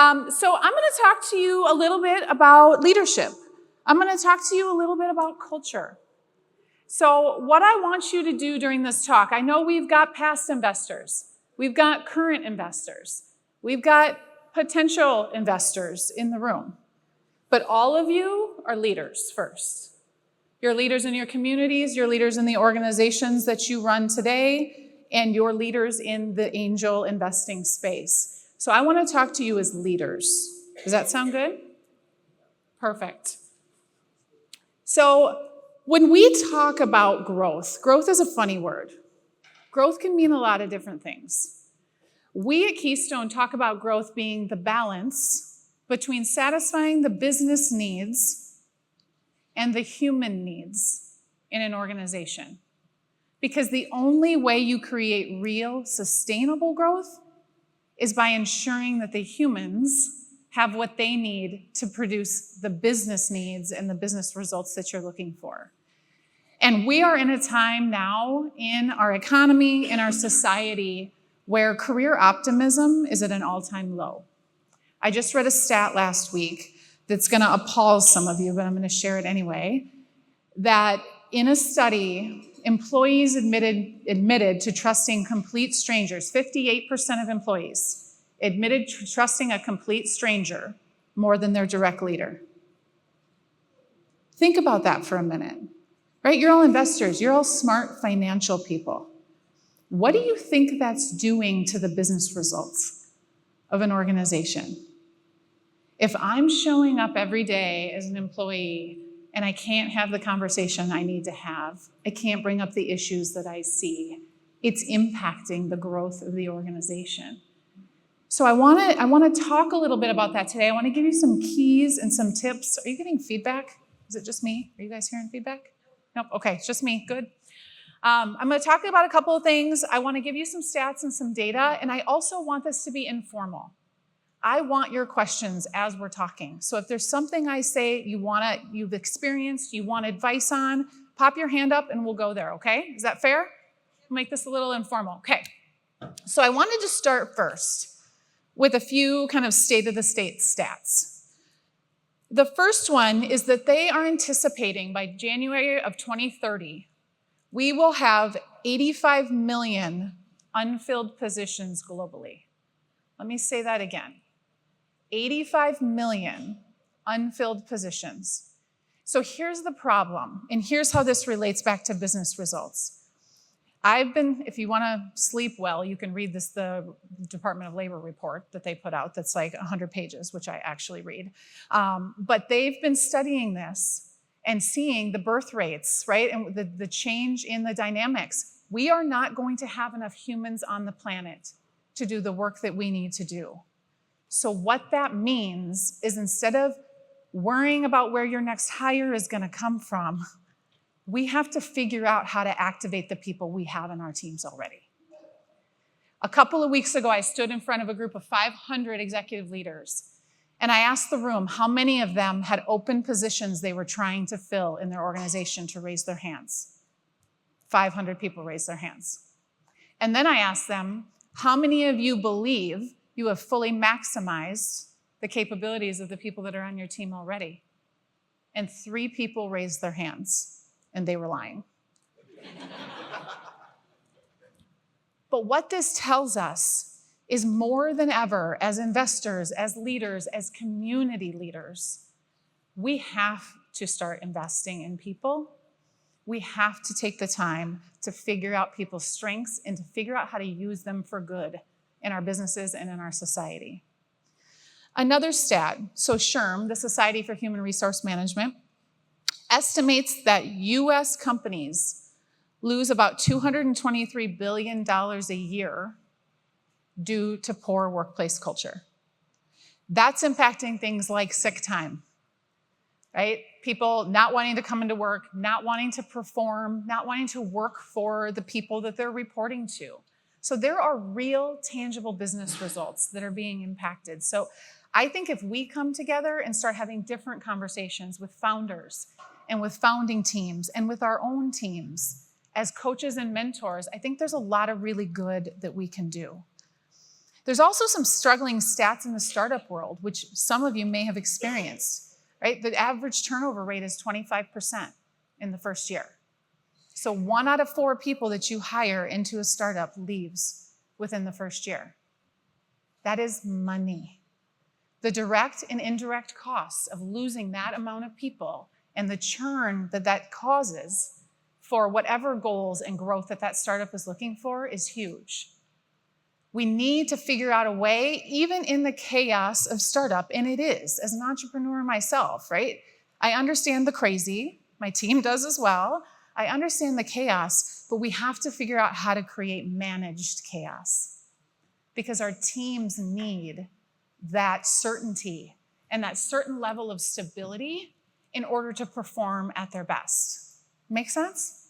So I'm going to talk to you a little bit about leadership. I'm going to talk to you a little bit about culture. So what I want you to do during this talk, I know we've got past investors, we've got current investors, we've got potential investors in the room, but all of you are leaders first. You're leaders in your communities, you're leaders in the organizations that you run today, and you're leaders in the angel investing space. So I want to talk to you as leaders. Does that sound good? Perfect. So when we talk about growth, growth is a funny word. Growth can mean a lot of different things. We at Keystone talk about growth being the balance between satisfying the business needs and the human needs in an organization. Because the only way you create real, sustainable growth is by ensuring that the humans have what they need to produce the business needs and the business results that you're looking for. And we are in a time now in our economy, in our society, where career optimism is at an all-time low. I just read a stat last week that's going to appall some of you, but I'm going to share it anyway, that in a study, employees admitted to trusting complete strangers, 58% of employees admitted to trusting a complete stranger more than their direct leader. Think about that for a minute, right? You're all investors. You're all smart financial people. What do you think that's doing to the business results of an organization? If I'm showing up every day as an employee and I can't have the conversation I need to have, I can't bring up the issues that I see, it's impacting the growth of the organization. So I want to talk a little bit about that today. I want to give you some keys and some tips. Are you getting feedback? Is it just me? Are you guys hearing feedback? Nope. Okay, it's just me. Good. I'm going to talk about a couple of things. I want to give you some stats and some data, and I also want this to be informal. I want your questions as we're talking. So if there's something I say you've experienced, you want advice on, pop your hand up and we'll go there, okay? Is that fair? We'll make this a little informal. Okay. So I wanted to start first with a few kind of state-of-the-state stats. The first one is that they are anticipating by January of 2030, we will have 85 million unfilled positions globally. Let me say that again. 85 million unfilled positions. So here's the problem, and here's how this relates back to business results. If you want to sleep well, you can read the Department of Labor report that they put out that's like 100 pages, which I actually read. But they've been studying this and seeing the birth rates, right? And the change in the dynamics. We are not going to have enough humans on the planet to do the work that we need to do. So what that means is instead of worrying about where your next hire is going to come from, we have to figure out how to activate the people we have in our teams already. A couple of weeks ago, I stood in front of a group of 500 executive leaders, and I asked the room how many of them had open positions they were trying to fill in their organization to raise their hands. 500 people raised their hands. And then I asked them, how many of you believe you have fully maximized the capabilities of the people that are on your team already? And 3 people raised their hands. And they were lying. But what this tells us is more than ever, as investors, as leaders, as community leaders, we have to start investing in people. We have to take the time to figure out people's strengths and to figure out how to use them for good in our businesses and in our society. Another stat, so SHRM, the Society for Human Resource Management, estimates that U.S. companies lose about $223 billion a year due to poor workplace culture. That's impacting things like sick time, right? People not wanting to come into work, not wanting to perform, not wanting to work for the people that they're reporting to. So there are real, tangible business results that are being impacted. So I think if we come together and start having different conversations with founders and with founding teams and with our own teams as coaches and mentors, I think there's a lot of really good that we can do. There's also some struggling stats in the startup world, which some of you may have experienced, right? The average turnover rate is 25% in the first year. So 1 out of 4 people that you hire into a startup leaves within the first year. That is money. The direct and indirect costs of losing that amount of people and the churn that that causes for whatever goals and growth that that startup is looking for is huge. We need to figure out a way, even in the chaos of startup, and it is, as an entrepreneur myself, right? I understand the crazy, my team does as well. I understand the chaos, but we have to figure out how to create managed chaos because our teams need that certainty and that certain level of stability in order to perform at their best. Make sense?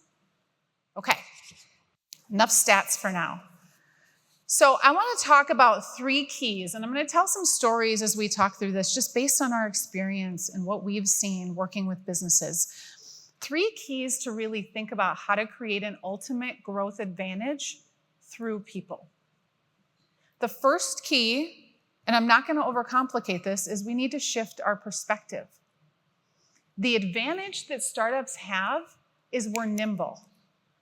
Okay, enough stats for now. So I want to talk about 3 keys, and I'm going to tell some stories as we talk through this, just based on our experience and what we've seen working with businesses. 3 keys to really think about how to create an ultimate growth advantage through people. The first key, and I'm not going to overcomplicate this, is we need to shift our perspective. The advantage that startups have is we're nimble.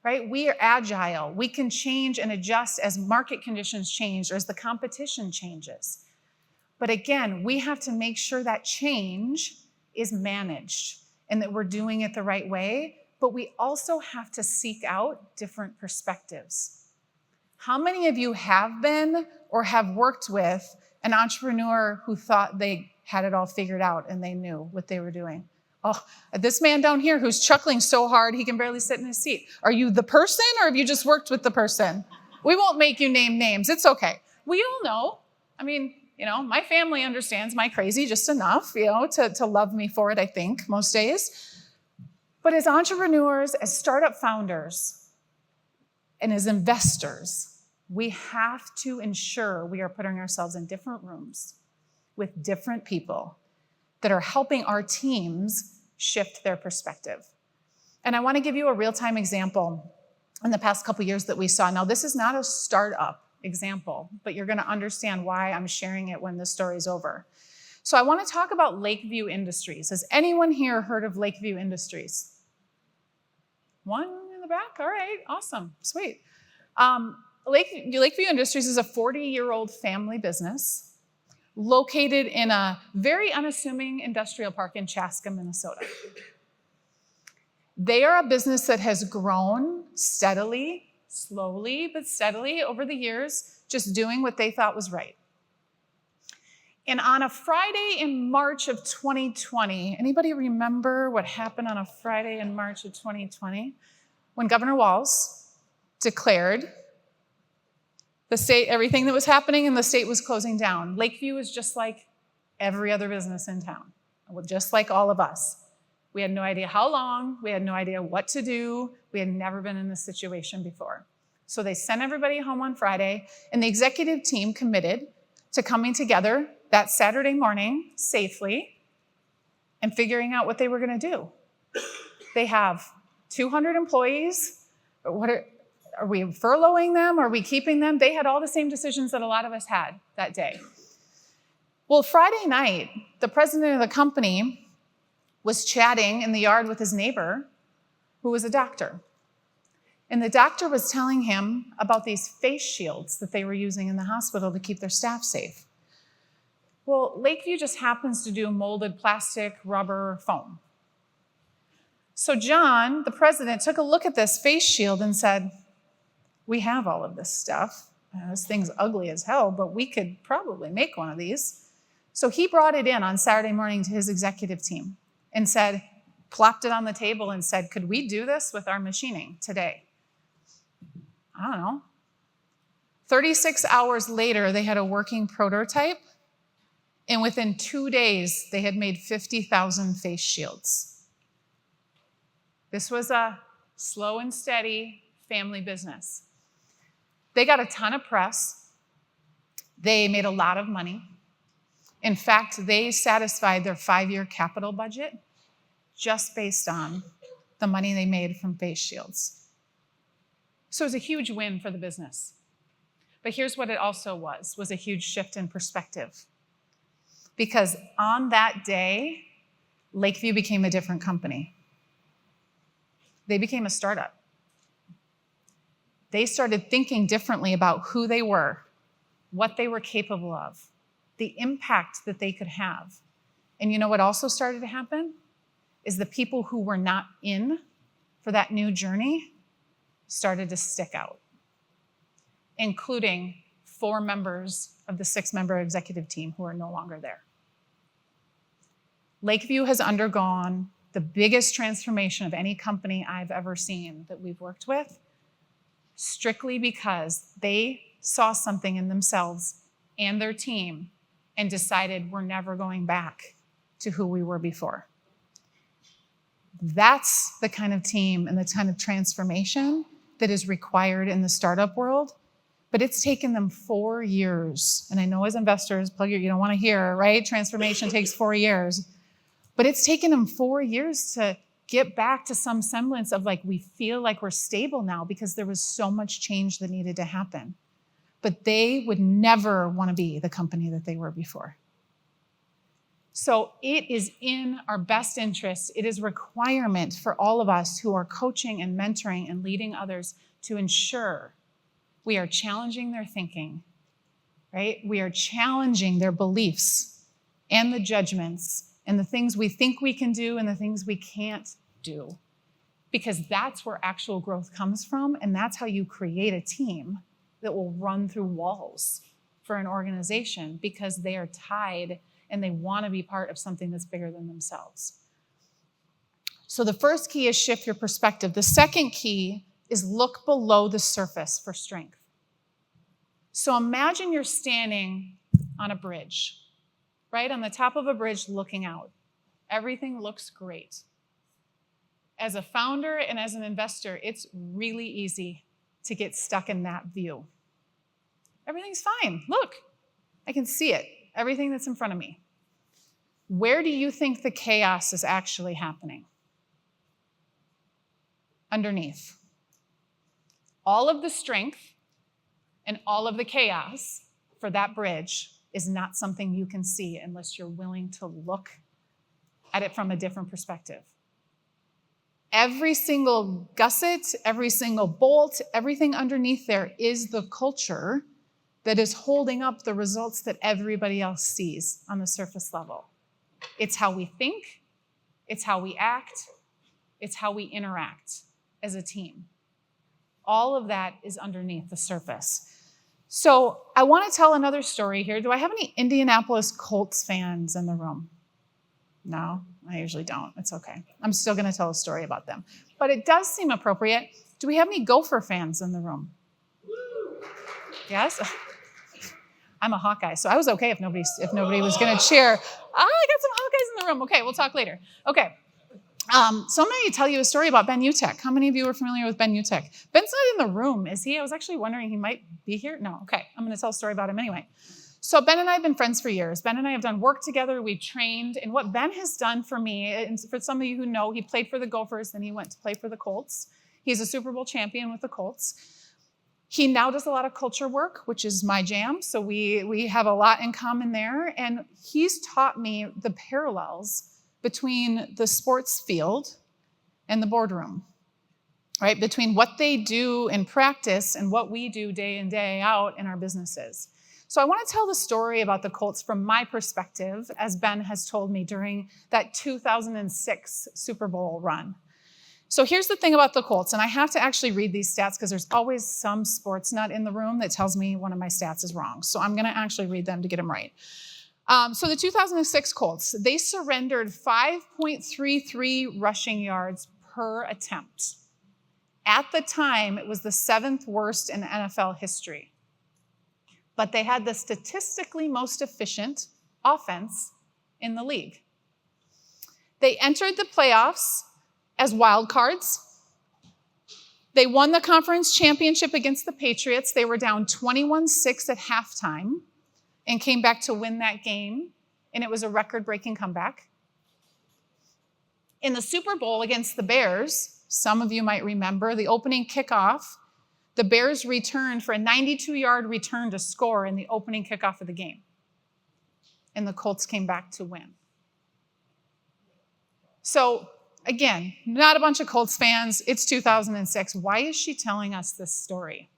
Right? We are agile. We can change and adjust as market conditions change or as the competition changes. But again, we have to make sure that change is managed and that we're doing it the right way, but we also have to seek out different perspectives. How many of you have been or have worked with an entrepreneur who thought they had it all figured out and they knew what they were doing? Oh, this man down here who's chuckling so hard he can barely sit in his seat. Are you the person or have you just worked with the person? We won't make you name names. It's okay. We all know. I mean, my family understands my crazy just enough, to love me for it, I think, most days. But as entrepreneurs, as startup founders, and as investors, we have to ensure we are putting ourselves in different rooms with different people that are helping our teams shift their perspective. And I want to give you a real-time example in the past couple years that we saw. Now, this is not a startup example, but you're going to understand why I'm sharing it when the story's over. So I want to talk about Lakeview Industries. Has anyone here heard of Lakeview Industries? One in the back? All right, awesome, sweet. Lakeview Industries is a 40-year-old family business located in a very unassuming industrial park in Chaska, Minnesota. They are a business that has grown steadily, slowly, but steadily over the years, just doing what they thought was right. And on a Friday in March of 2020, anybody remember what happened on a Friday in March of 2020? When Governor Walz declared the state, everything that was happening in the state was closing down. Lakeview is just like every other business in town, just like all of us. We had no idea how long, we had no idea what to do, we had never been in this situation before. So they sent everybody home on Friday, and the executive team committed to coming together that Saturday morning safely and figuring out what they were gonna do. They have 200 employees. Are we furloughing them? Are we keeping them? They had all the same decisions that a lot of us had that day. Well, Friday night, the president of the company was chatting in the yard with his neighbor, who was a doctor. And the doctor was telling him about these face shields that they were using in the hospital to keep their staff safe. Well, Lakeview just happens to do molded plastic, rubber, foam. So John, the president, took a look at this face shield and said, we have all of this stuff. This thing's ugly as hell, but we could probably make one of these. So he brought it in on Saturday morning to his executive team and plopped it on the table and said, could we do this with our machining today? I don't know. 36 hours later, they had a working prototype, and within 2 days, they had made 50,000 face shields. This was a slow and steady family business. They got a ton of press. They made a lot of money. In fact, they satisfied their 5-year capital budget just based on the money they made from face shields. So it was a huge win for the business. But here's what it also was a huge shift in perspective. Because on that day, Lakeview became a different company. They became a startup. They started thinking differently about who they were, what they were capable of, the impact that they could have. And you know what also started to happen? Is the people who were not in for that new journey started to stick out, including 4 members of the 6-member executive team who are no longer there. Lakeview has undergone the biggest transformation of any company I've ever seen that we've worked with, strictly because they saw something in themselves and their team and decided we're never going back to who we were before. That's the kind of team and the kind of transformation that is required in the startup world. But it's taken them 4 years. And I know as investors, you don't want to hear, right? Transformation takes 4 years. But it's taken them 4 years to get back to some semblance of we feel like we're stable now because there was so much change that needed to happen. But they would never want to be the company that they were before. So it is in our best interest. It is a requirement for all of us who are coaching and mentoring and leading others to ensure we are challenging their thinking, right? We are challenging their beliefs and the judgments and the things we think we can do and the things we can't do. Because that's where actual growth comes from, and that's how you create a team that will run through walls for an organization because they are tied and they want to be part of something that's bigger than themselves. So the first key is shift your perspective. The second key is look below the surface for strength. So imagine you're standing on a bridge, right? On the top of a bridge looking out. Everything looks great. As a founder and as an investor, it's really easy to get stuck in that view. Everything's fine. Look, I can see it. Everything that's in front of me. Where do you think the chaos is actually happening? Underneath. All of the strength and all of the chaos for that bridge is not something you can see unless you're willing to look at it from a different perspective. Every single gusset, every single bolt, everything underneath there is the culture that is holding up the results that everybody else sees on the surface level. It's how we think, it's how we act, it's how we interact as a team. All of that is underneath the surface. So I want to tell another story here. Do I have any Indianapolis Colts fans in the room? No, I usually don't. It's okay. I'm still going to tell a story about them. But it does seem appropriate. Do we have any Gopher fans in the room? Yes? I'm a Hawkeye, so I was okay if nobody was going to cheer. I got some Hawkeyes in the room. Okay, we'll talk later. Okay. So I'm going to tell you a story about Ben Utecht. How many of you are familiar with Ben Utecht? Ben's not in the room, is he? I was actually wondering he might be here. No, okay. I'm going to tell a story about him anyway. So Ben and I have been friends for years. Ben and I have done work together. We've trained. And what Ben has done for me, and for some of you who know, he played for the Gophers, then he went to play for the Colts. He's a Super Bowl champion with the Colts. He now does a lot of culture work, which is my jam. So we have a lot in common there. And he's taught me the parallels between the sports field and the boardroom, right? Between what they do in practice and what we do day in, day out in our businesses. So I want to tell the story about the Colts from my perspective, as Ben has told me during that 2006 Super Bowl run. So here's the thing about the Colts, and I have to actually read these stats because there's always some sports nut in the room that tells me one of my stats is wrong. So I'm going to actually read them to get them right. So the 2006 Colts, they surrendered 5.33 rushing yards per attempt. At the time, it was the 7th worst in NFL history. But they had the statistically most efficient offense in the league. They entered the playoffs as wild cards. They won the conference championship against the Patriots. They were down 21-6 at halftime and came back to win that game, and it was a record-breaking comeback. In the Super Bowl against the Bears, some of you might remember, the opening kickoff, The Bears returned for a 92-yard return to score in the opening kickoff of the game. And the Colts came back to win. So, again, not a bunch of Colts fans. It's 2006. Why is she telling us this story?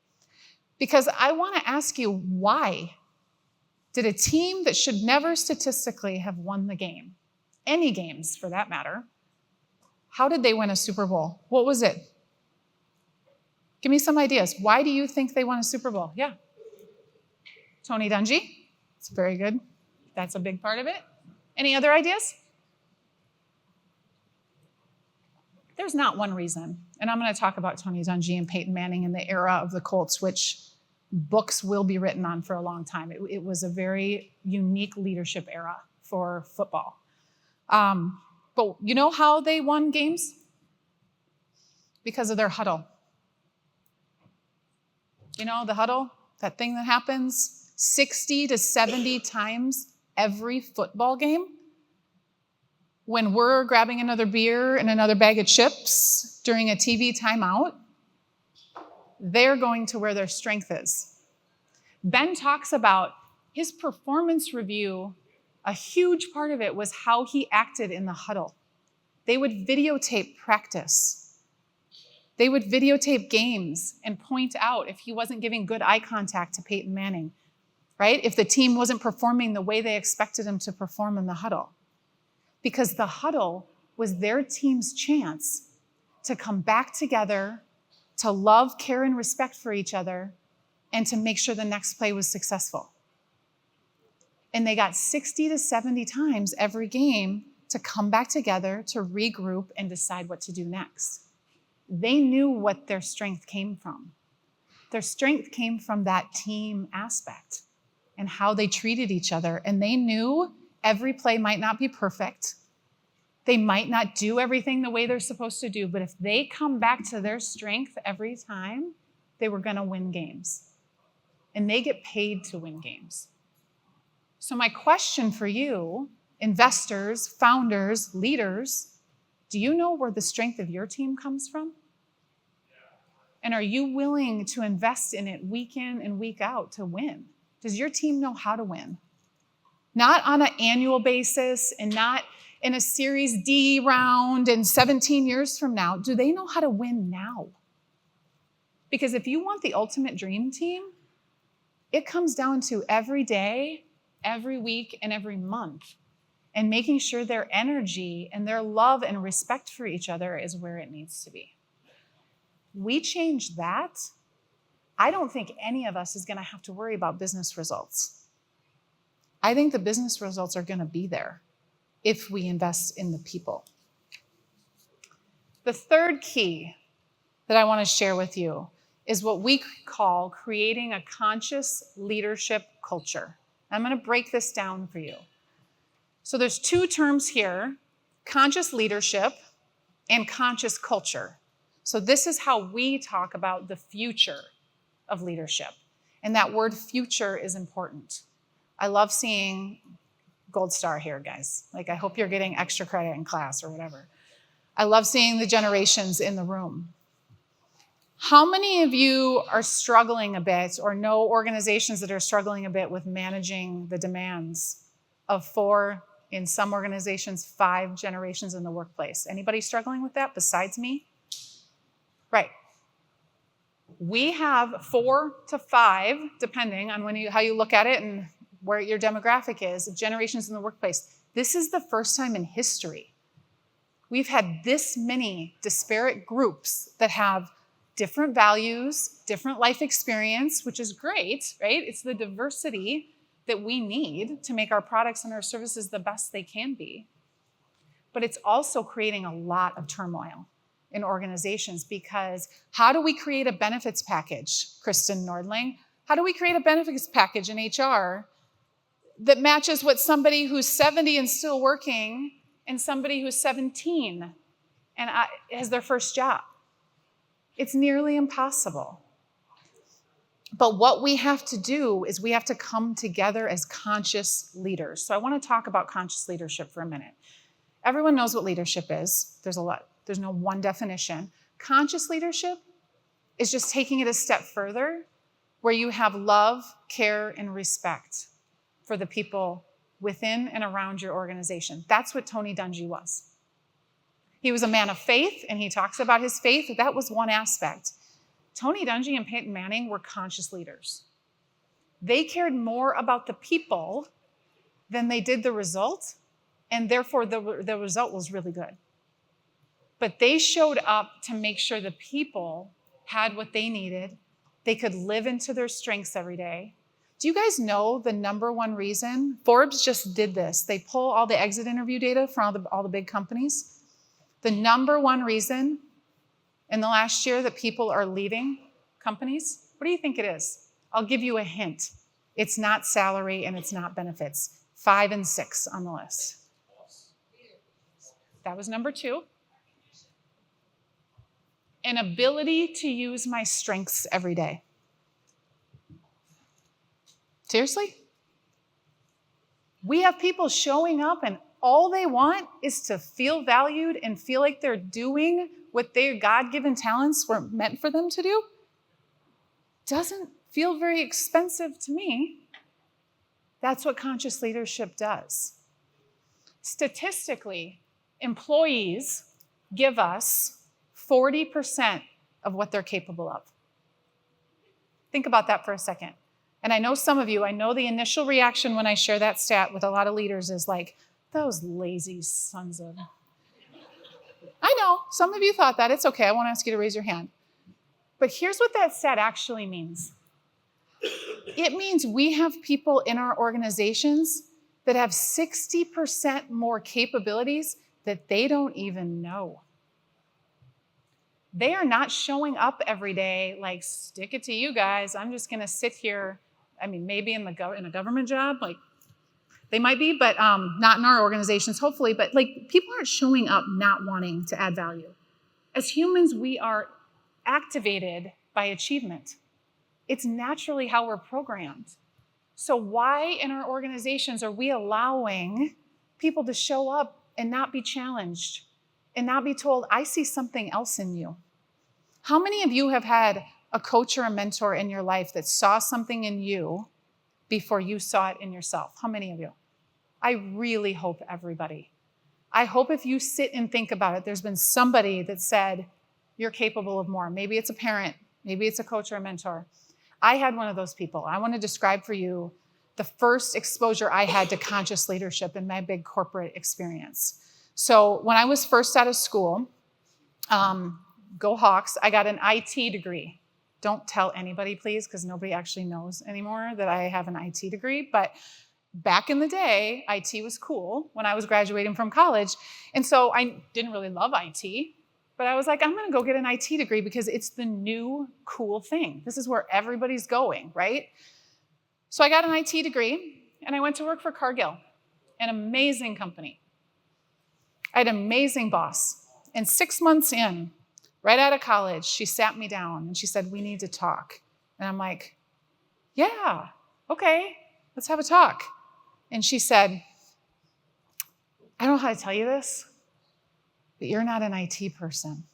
Because I want to ask you, why did a team that should never statistically have won the game, any games for that matter, how did they win a Super Bowl? What was it? Give me some ideas. Why do you think they won a Super Bowl? Yeah. Tony Dungy. It's very good. That's a big part of it. Any other ideas? There's not one reason. And I'm going to talk about Tony Dungy and Peyton Manning in the era of the Colts, which books will be written on for a long time. It was a very unique leadership era for football. But you know how they won games? Because of their huddle. You know, the huddle, that thing that happens 60 to 70 times every football game. When we're grabbing another beer and another bag of chips during a TV timeout, they're going to where their strength is. Ben talks about his performance review. A huge part of it was how he acted in the huddle. They would videotape practice. They would videotape games and point out if he wasn't giving good eye contact to Peyton Manning, right? If the team wasn't performing the way they expected him to perform in the huddle. Because the huddle was their team's chance to come back together, to love, care, and respect for each other, and to make sure the next play was successful. And they got 60 to 70 times every game to come back together, to regroup, and decide what to do next. They knew what their strength came from. Their strength came from that team aspect and how they treated each other. And they knew every play might not be perfect. They might not do everything the way they're supposed to do, but if they come back to their strength every time, they were going to win games. And they get paid to win games. So my question for you, investors, founders, leaders, do you know where the strength of your team comes from? And are you willing to invest in it week in and week out to win? Does your team know how to win? Not on an annual basis and not in a Series D round and 17 years from now. Do they know how to win now? Because if you want the ultimate dream team, it comes down to every day, every week, and every month, and making sure their energy and their love and respect for each other is where it needs to be. We change that, I don't think any of us is going to have to worry about business results. I think the business results are going to be there if we invest in the people. The third key that I want to share with you is what we call creating a conscious leadership culture. I'm going to break this down for you. So there's two terms here, conscious leadership and conscious culture. So this is how we talk about the future of leadership. And that word future is important. I love seeing gold star here, guys. Like, I hope you're getting extra credit in class or whatever. I love seeing the generations in the room. How many of you are struggling a bit or know organizations that are struggling a bit with managing the demands of 4, in some organizations, 5 generations in the workplace? Anybody struggling with that besides me? Right. We have 4 to 5, depending on how you look at it and where your demographic is, of generations in the workplace. This is the first time in history we've had this many disparate groups that have different values, different life experience, which is great, right? It's the diversity that we need to make our products and our services the best they can be. But it's also creating a lot of turmoil in organizations, because how do we create a benefits package, Kristen Nordling? How do we create a benefits package in HR that matches what somebody who's 70 and still working and somebody who's 17 and has their first job? It's nearly impossible. But what we have to do is we have to come together as conscious leaders. So I want to talk about conscious leadership for a minute. Everyone knows what leadership is. There's no one definition. Conscious leadership is just taking it a step further, where you have love, care, and respect for the people within and around your organization. That's what Tony Dungy was. He was a man of faith, and he talks about his faith. That was one aspect. Tony Dungy and Peyton Manning were conscious leaders. They cared more about the people than they did the result, and therefore the result was really good. But they showed up to make sure the people had what they needed. They could live into their strengths every day. Do you guys know the number one reason? Forbes just did this. They pull all the exit interview data from all the big companies. The number one reason in the last year that people are leaving companies, what do you think it is? I'll give you a hint. It's not salary and it's not benefits. 5 and 6 on the list. That was number 2. An ability to use my strengths every day. Seriously? We have people showing up and all they want is to feel valued and feel like they're doing what their God-given talents were meant for them to do. Doesn't feel very expensive to me. That's what conscious leadership does. Statistically, employees give us 40% of what they're capable of. Think about that for a second. And I know some of you, I know the initial reaction when I share that stat with a lot of leaders is like, those lazy sons of... I know, some of you thought that. It's okay, I won't ask you to raise your hand. But here's what that stat actually means. It means we have people in our organizations that have 60% more capabilities that they don't even know. They are not showing up every day like, stick it to you guys. I'm just going to sit here. I mean, maybe in a government job, like they might be, but not in our organizations, hopefully. But like people aren't showing up not wanting to add value. As humans, we are activated by achievement. It's naturally how we're programmed. So why in our organizations are we allowing people to show up and not be challenged and not be told, I see something else in you? How many of you have had a coach or a mentor in your life that saw something in you before you saw it in yourself? How many of you? I really hope everybody. I hope if you sit and think about it, there's been somebody that said, you're capable of more. Maybe it's a parent, maybe it's a coach or a mentor. I had one of those people. I want to describe for you the first exposure I had to conscious leadership in my big corporate experience. So when I was first out of school, go Hawks, I got an IT degree. Don't tell anybody, please, because nobody actually knows anymore that I have an IT degree. But back in the day, IT was cool when I was graduating from college. And so I didn't really love IT. But I was like, I'm going to go get an IT degree because it's the new cool thing. This is where everybody's going, right? So I got an IT degree, and I went to work for Cargill, an amazing company. I had an amazing boss. And 6 months in, right out of college, she sat me down, and she said, we need to talk. And I'm like, yeah, okay, let's have a talk. And she said, I don't know how to tell you this, but you're not an IT person.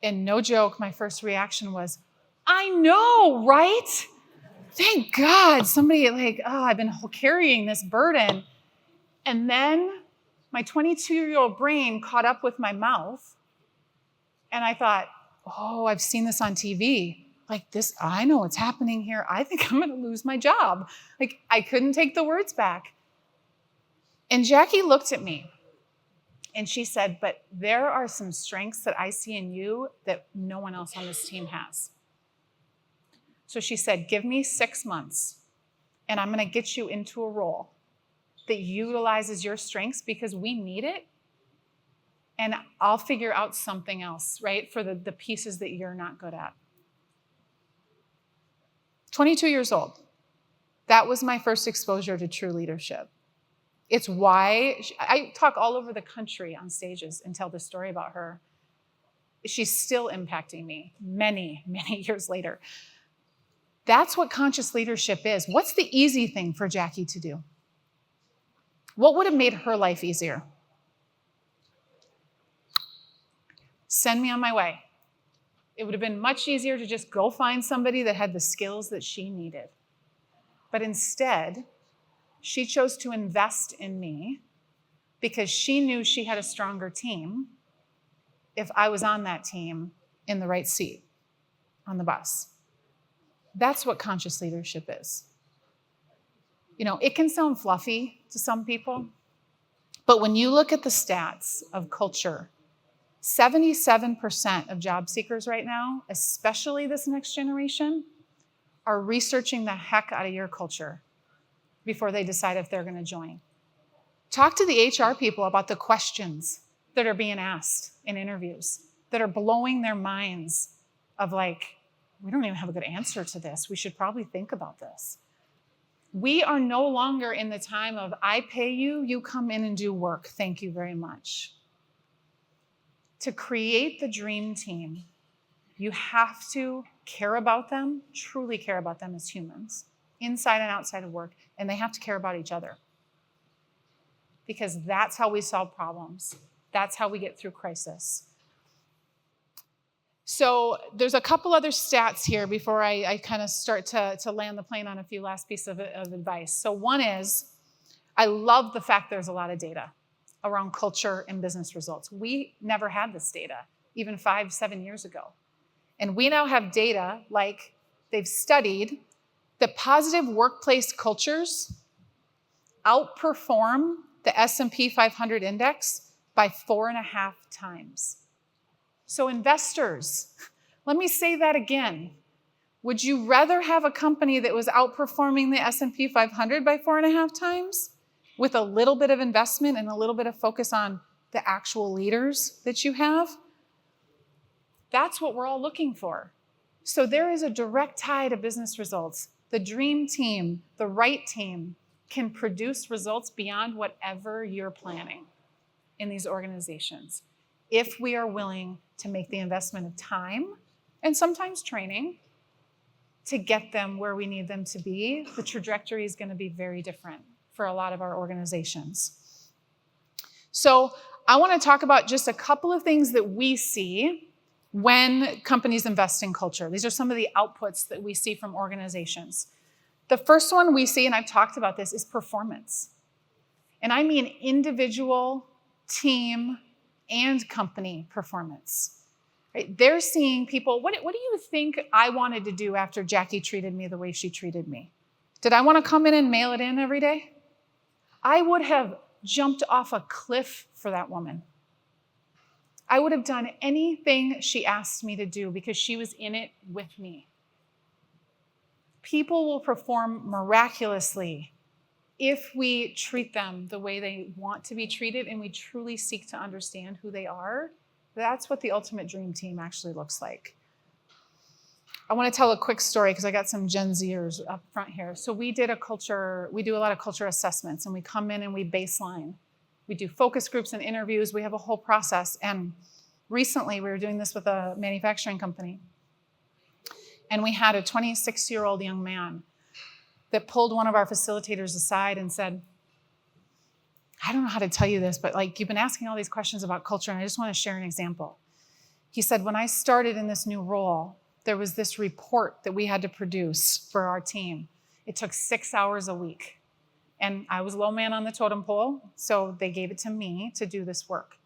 And no joke, my first reaction was, I know, right? Thank God somebody I've been carrying this burden. And then my 22-year-old brain caught up with my mouth. And I thought, oh, I've seen this on TV. Like this, I know what's happening here. I think I'm going to lose my job. Like I couldn't take the words back. And Jackie looked at me. And she said, but there are some strengths that I see in you that no one else on this team has. So she said, give me 6 months, and I'm going to get you into a role that utilizes your strengths because we need it, and I'll figure out something else, right, for the pieces that you're not good at. 22 years old. That was my first exposure to true leadership. It's why I talk all over the country on stages and tell this story about her. She's still impacting me many, many years later. That's what conscious leadership is. What's the easy thing for Jackie to do? What would have made her life easier? Send me on my way. It would have been much easier to just go find somebody that had the skills that she needed. But instead, she chose to invest in me because she knew she had a stronger team if I was on that team in the right seat on the bus. That's what conscious leadership is. It can sound fluffy to some people, but when you look at the stats of culture, 77% of job seekers right now, especially this next generation, are researching the heck out of your culture before they decide if they're going to join. Talk to the HR people about the questions that are being asked in interviews that are blowing their minds of like, we don't even have a good answer to this. We should probably think about this. We are no longer in the time of, I pay you, you come in and do work. Thank you very much. To create the dream team, you have to care about them, truly care about them as humans, inside and outside of work, and they have to care about each other. Because that's how we solve problems. That's how we get through crisis. So there's a couple other stats here before I kind of start to land the plane on a few last pieces of advice. So one is, I love the fact there's a lot of data around culture and business results. We never had this data, even 5-7 years ago. And we now have data, like they've studied, that positive workplace cultures outperform the S&P 500 index by 4.5 times. So investors, let me say that again. Would you rather have a company that was outperforming the S&P 500 by 4.5 times with a little bit of investment and a little bit of focus on the actual leaders that you have? That's what we're all looking for. So there is a direct tie to business results. The dream team, the right team, can produce results beyond whatever you're planning in these organizations if we are willing to make the investment of time and sometimes training to get them where we need them to be. The trajectory is going to be very different for a lot of our organizations. So I want to talk about just a couple of things that we see when companies invest in culture. These are some of the outputs that we see from organizations. The first one we see, and I've talked about this, is performance. And I mean individual, team, and company performance. Right? They're seeing people, what do you think I wanted to do after Jackie treated me the way she treated me? Did I want to come in and mail it in every day? I would have jumped off a cliff for that woman. I would have done anything she asked me to do because she was in it with me. People will perform miraculously if we treat them the way they want to be treated and we truly seek to understand who they are. That's what the ultimate dream team actually looks like. I want to tell a quick story because I got some Gen Zers up front here. So we do a lot of culture assessments, and we come in and we baseline. We do focus groups and interviews. We have a whole process. And recently we were doing this with a manufacturing company. And we had a 26-year-old young man that pulled one of our facilitators aside and said, I don't know how to tell you this, but you've been asking all these questions about culture, and I just want to share an example. He said, when I started in this new role, there was this report that we had to produce for our team. It took 6 hours a week. And I was low man on the totem pole, so they gave it to me to do this work.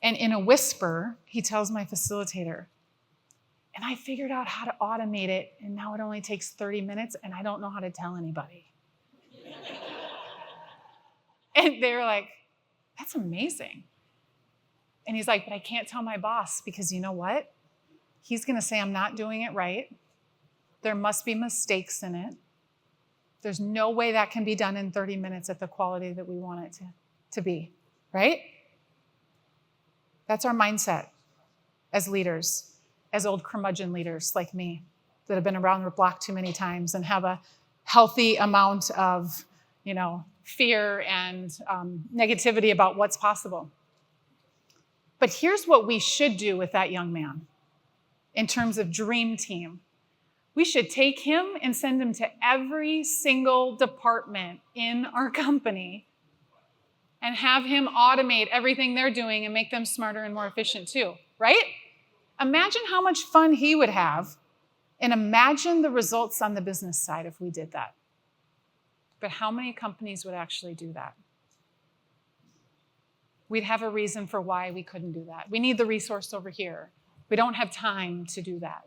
And in a whisper, he tells my facilitator, and I figured out how to automate it, and now it only takes 30 minutes, and I don't know how to tell anybody. And they were like, that's amazing. And he's like, but I can't tell my boss because you know what? He's going to say I'm not doing it right. There must be mistakes in it. There's no way that can be done in 30 minutes at the quality that we want it to be, right? That's our mindset as leaders, as old curmudgeon leaders like me that have been around the block too many times and have a healthy amount of, fear and negativity about what's possible. But here's what we should do with that young man in terms of dream team. We should take him and send him to every single department in our company and have him automate everything they're doing and make them smarter and more efficient too, right? Imagine how much fun he would have, and imagine the results on the business side if we did that. But how many companies would actually do that? We'd have a reason for why we couldn't do that. We need the resource over here. We don't have time to do that.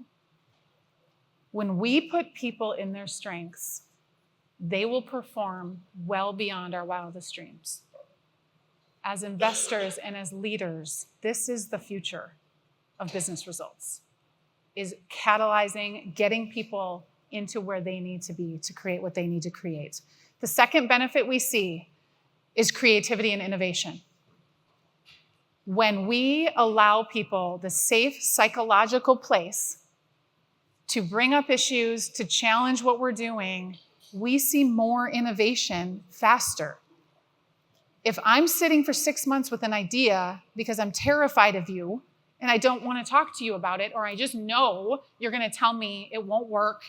When we put people in their strengths, they will perform well beyond our wildest dreams. As investors and as leaders, this is the future of business results, is catalyzing, getting people into where they need to be to create what they need to create. The second benefit we see is creativity and innovation. When we allow people the safe psychological place to bring up issues, to challenge what we're doing, we see more innovation faster. If I'm sitting for 6 months with an idea because I'm terrified of you and I don't want to talk to you about it, or I just know you're going to tell me it won't work,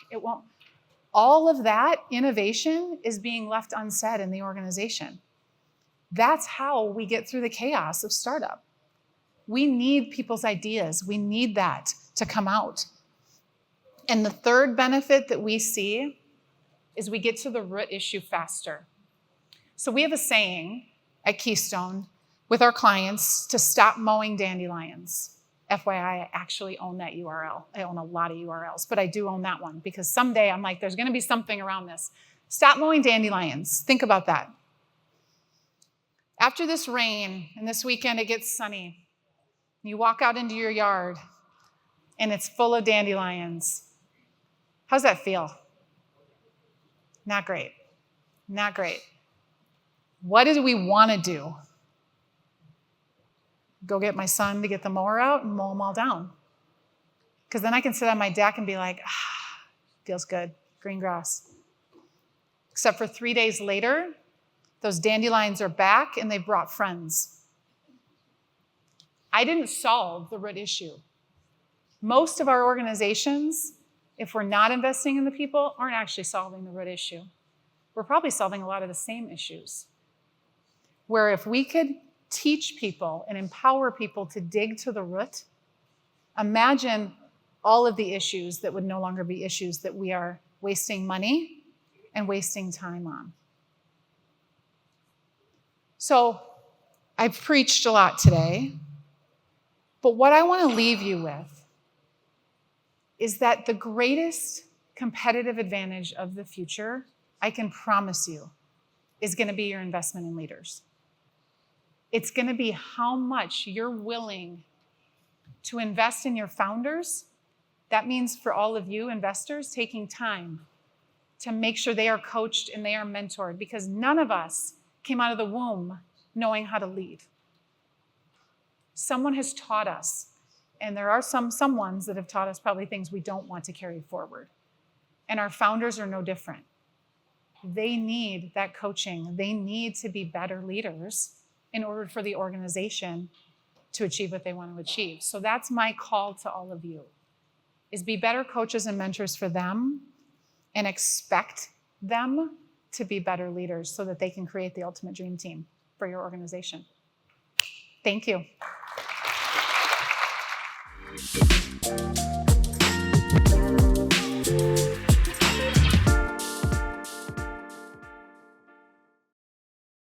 all of that innovation is being left unsaid in the organization. That's how we get through the chaos of startup. We need people's ideas. We need that to come out. And the third benefit that we see is we get to the root issue faster. So we have a saying at Keystone with our clients to stop mowing dandelions. FYI, I actually own that URL. I own a lot of URLs, but I do own that one because someday I'm like, there's going to be something around this. Stop mowing dandelions. Think about that. After this rain and this weekend it gets sunny, you walk out into your yard and it's full of dandelions. How's that feel? Not great. Not great. What do we want to do? Go get my son to get the mower out and mow them all down. Because then I can sit on my deck and be like, feels good, green grass. Except for 3 days later, those dandelions are back and they've brought friends. I didn't solve the root issue. Most of our organizations, if we're not investing in the people, aren't actually solving the root issue. We're probably solving a lot of the same issues. Where if we could teach people and empower people to dig to the root, imagine all of the issues that would no longer be issues that we are wasting money and wasting time on. So I've preached a lot today, but what I want to leave you with is that the greatest competitive advantage of the future, I can promise you, is going to be your investment in leaders. It's going to be how much you're willing to invest in your founders. That means for all of you investors, taking time to make sure they are coached and they are mentored, because none of us came out of the womb knowing how to lead. Someone has taught us, and there are some ones that have taught us probably things we don't want to carry forward. And our founders are no different. They need that coaching. They need to be better leaders in order for the organization to achieve what they want to achieve. So that's my call to all of you, is be better coaches and mentors for them and expect them to be better leaders so that they can create the ultimate dream team for your organization. Thank you.